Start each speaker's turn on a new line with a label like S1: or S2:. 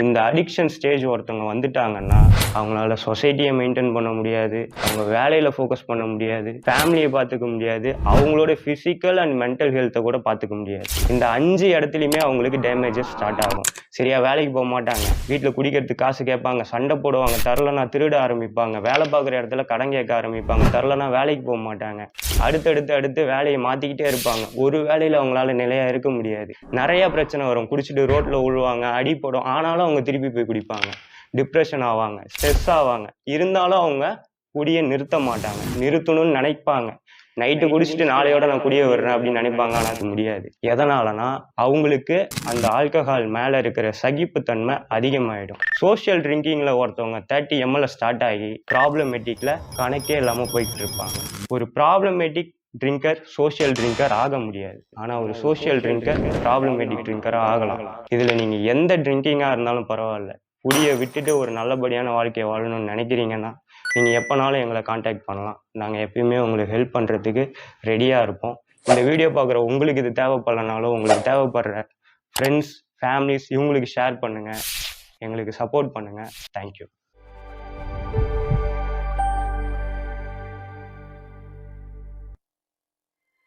S1: இந்த addiction stage ஒருத்தவங்க வந்துட்டாங்கன்னா அவங்களால சொசைட்டியை மெயின்டைன் பண்ண முடியாது, அவங்க வேலையில் ஃபோக்கஸ் பண்ண முடியாது, ஃபேமிலியை பார்த்துக்க முடியாது, அவங்களோட ஃபிசிக்கல் அண்ட் மென்டல் ஹெல்த்தை கூட பார்த்துக்க முடியாது. இந்த 5 இடத்துலையுமே அவங்களுக்கு டேமேஜஸ் ஸ்டார்ட் ஆகும். சரியா வேலைக்கு போக மாட்டாங்க, வீட்டில் குடிக்கிறதுக்கு காசு கேட்பாங்க, சண்டை போடுவாங்க, தரலனா திருட ஆரம்பிப்பாங்க, வேலை பார்க்குற இடத்துல கடன் கேட்க ஆரம்பிப்பாங்க, தரலனா வேலைக்கு போக மாட்டாங்க, அடுத்து வேலையை மாற்றிக்கிட்டே இருப்பாங்க. ஒரு வேலையில் அவங்களால நிலையாக இருக்க முடியாது. நிறைய பிரச்சனை வரும். குடிச்சிட்டு ரோட்டில் விழுவாங்க, அடிப்படும். ஆனாலும் அவங்க திருப்பி போய் குடிப்பாங்க, டிப்ரெஷன் ஆவாங்க, ஸ்ட்ரெஸ் ஆவாங்க. இருந்தாலும் அவங்க குடியை நிறுத்த மாட்டாங்க, நிறுத்தணும்னு நினைப்பாங்க. நைட்டு குடிச்சிட்டு நாளையோட நான் குடிய விடுறேன் அப்படின்னு நினைப்பாங்க. ஆனால் அது முடியாது. எதனாலனா அவங்களுக்கு அந்த ஆல்கஹால் மேலே இருக்கிற சகிப்புத்தன்மை அதிகமாகிடும். சோஷியல் ட்ரிங்கிங்கில் ஒருத்தவங்க 30 ml ஸ்டார்ட் ஆகி ப்ராப்ளமேட்டிக்கில் கணக்கே இல்லாமல் போய்கிட்டு இருப்பாங்க. ஒரு ப்ராப்ளமேட்டிக் ட்ரிங்கர் சோஷியல் ட்ரிங்கர் ஆக முடியாது. ஆனால் ஒரு சோஷியல் ட்ரிங்கர் ப்ராப்ளமேட்டிக் ட்ரிங்கராக ஆகலாம். இதில் நீங்கள் எந்த ட்ரிங்கிங்காக இருந்தாலும் பரவாயில்ல, குடியை விட்டுட்டு ஒரு நல்லபடியான வாழ்க்கையை வாழணும்னு நினைக்கிறீங்கன்னா நீங்கள் எப்போனாலும் எங்களை காண்டாக்ட் பண்ணலாம். நாங்கள் எப்பயுமே உங்களுக்கு ஹெல்ப் பண்ணுறதுக்கு ரெடியாக இருப்போம். இந்த வீடியோ பார்க்குற உங்களுக்கு இது தேவைப்படலனாலும் உங்களுக்கு தேவைப்படுற ஃப்ரெண்ட்ஸ், ஃபேமிலிஸ் இவங்களுக்கு ஷேர் பண்ணுங்கள், எங்களுக்கு சப்போர்ட் பண்ணுங்கள். தேங்க்யூ.